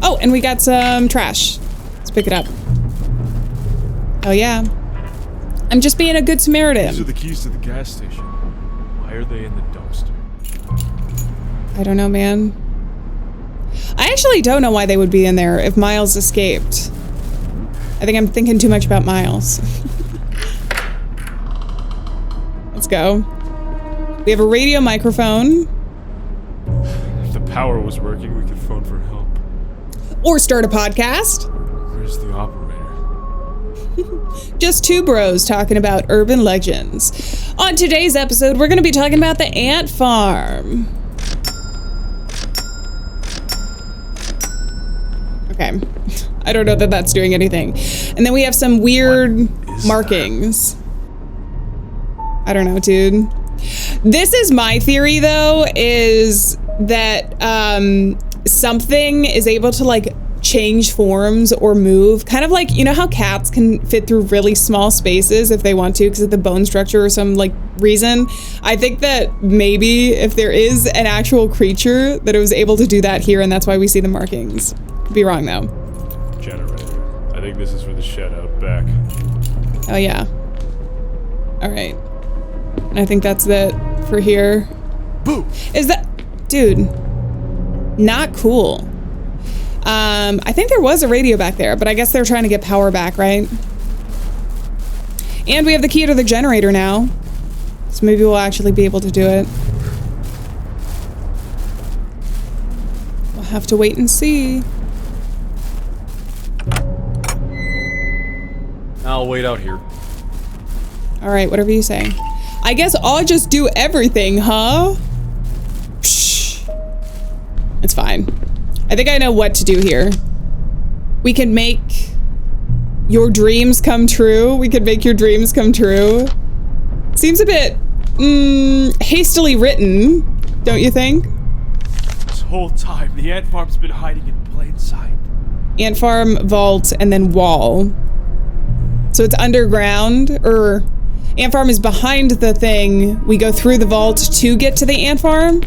Oh, and we got some trash. Let's pick it up. Oh yeah. I'm just being a good Samaritan. These are the keys to the gas station. Why are they in the dumpster? I don't know, man. I actually don't know why they would be in there if Miles escaped. I think I'm thinking too much about Miles. Let's go. We have a radio microphone. If the power was working, we could phone for help. Or start a podcast. Where's the operator? Just two bros talking about urban legends. On today's episode, we're going to be talking about the ant farm. Okay. I don't know that that's doing anything. And then we have some weird markings. I don't know, dude. This is my theory, though, is that something is able to, like, change forms or move. Kind of like, you know how cats can fit through really small spaces if they want to because of the bone structure or some, like, reason? I think that maybe if there is an actual creature that it was able to do that here, and that's why we see the markings. Could be wrong, though. Generator. I think this is for the shed out back. Oh, yeah. All right. And I think that's it for here. Boo! Is that... Dude. Not cool. I think there was a radio back there, but I guess they're trying to get power back, right? And we have the key to the generator now. So maybe we'll actually be able to do it. We'll have to wait and see. I'll wait out here. All right, whatever you say. I guess I'll just do everything, huh? Psh. It's fine. I think I know what to do here. We can make your dreams come true. We could make your dreams come true. Seems a bit hastily written, don't you think? This whole time, the ant farm's been hiding in plain sight. Ant farm, vault, and then wall. So it's underground, or ant farm is behind the thing. We go through the vault to get to the ant farm?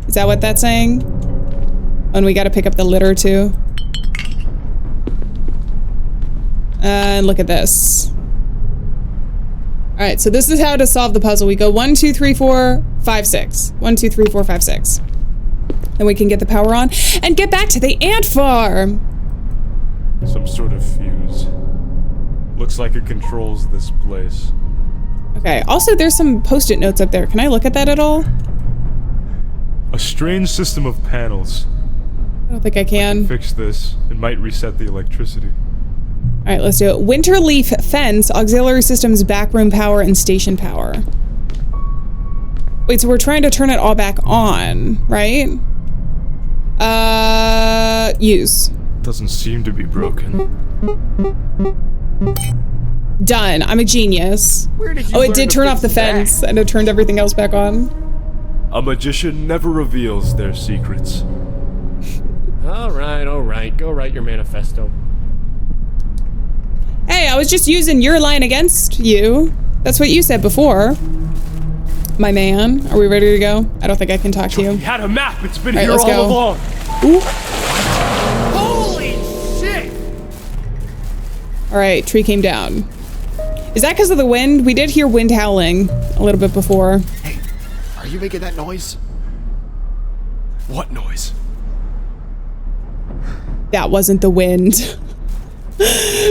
Is that what that's saying? And we gotta pick up the litter too. And look at this. All right, so this is how to solve the puzzle. We go 1, 2, 3, 4, 5, 6. 1, 2, 3, 4, 5, 6. Then we can get the power on and get back to the ant farm. Some sort of fuse. Looks like it controls this place. Okay, also there's some post-it notes up there. Can I look at that at all? A strange system of panels. I don't think I can. Fix this. It might reset the electricity. All right, let's do it. Winterleaf fence, auxiliary systems, backroom power, and station power. Wait, so we're trying to turn it all back on, right? Use. Doesn't seem to be broken. Done. I'm a genius. Where did you Oh, it learn did to turn fix off the fence, and it turned everything else back on. A magician never reveals their secrets. All right. Go write your manifesto. Hey, I was just using your line against you. That's what you said before. My man, are we ready to go? I don't think I can talk to you. We had a map. It's been All right, here let's all go. along. Ooh. Holy shit! All right, tree came down. Is that because of the wind? We did hear wind howling a little bit before. Hey, are you making that noise? What noise? That wasn't the wind.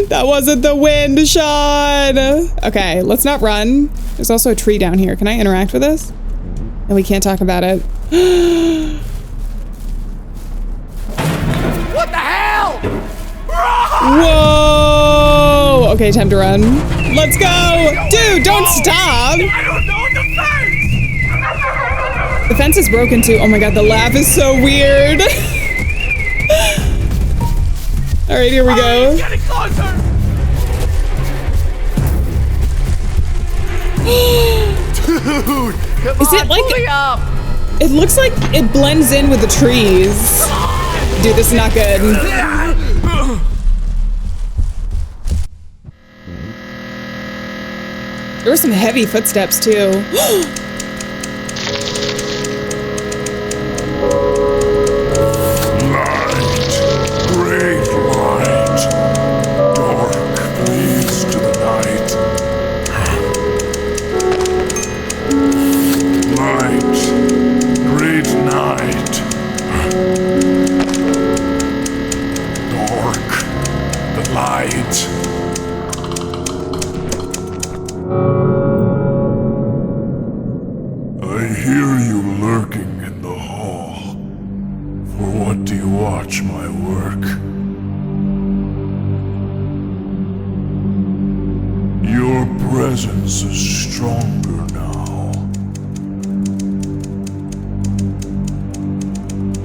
That wasn't the wind, Sean. Okay, let's not run. There's also a tree down here. Can I interact with this? And we can't talk about it. What the hell? Whoa! Okay, time to run. Let's go! Dude, don't stop! I don't know the fence! The fence is broken too. Oh my god, the laugh is so weird. All right, here we go. It's getting closer! Dude, come Is on, it like pull me up. It looks like it blends in with the trees. Dude, this is not good. There were some heavy footsteps too. presence is stronger now.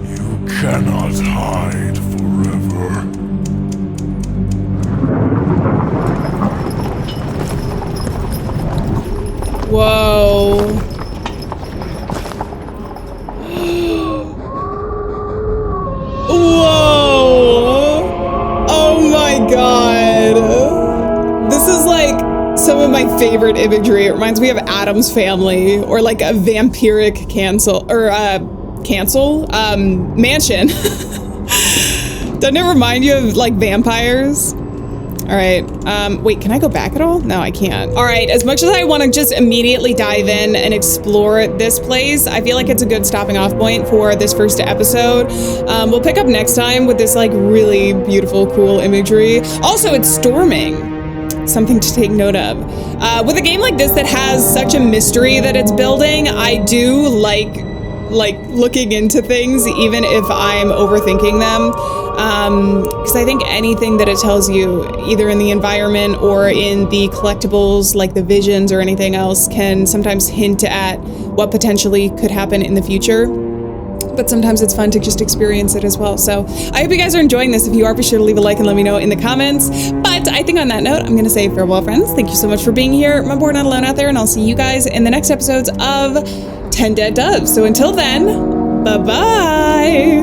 You cannot hide forever. Whoa. Whoa. Oh my god. This is like some of my favorite imagery. It reminds me of Addams Family or like a vampiric mansion. Doesn't it remind you of like vampires? All right, wait, can I go back at all? No, I can't. All right, as much as I want to just immediately dive in and explore this place, I feel like it's a good stopping off point for this first episode. We'll pick up next time with this like really beautiful, cool imagery. Also, it's storming. Something to take note of. With a game like this that has such a mystery that it's building, I do like like looking into things, even if I'm overthinking them. Because I think anything that it tells you, either in the environment or in the collectibles, like the visions or anything else, can sometimes hint at what potentially could happen in the future. But sometimes it's fun to just experience it as well. So I hope you guys are enjoying this. If you are, be sure to leave a like and let me know in the comments. But I think on that note, I'm going to say farewell, friends. Thank you so much for being here. Remember, we're not alone out there, and I'll see you guys in the next episodes of 10 Dead Doves. So until then, bye-bye.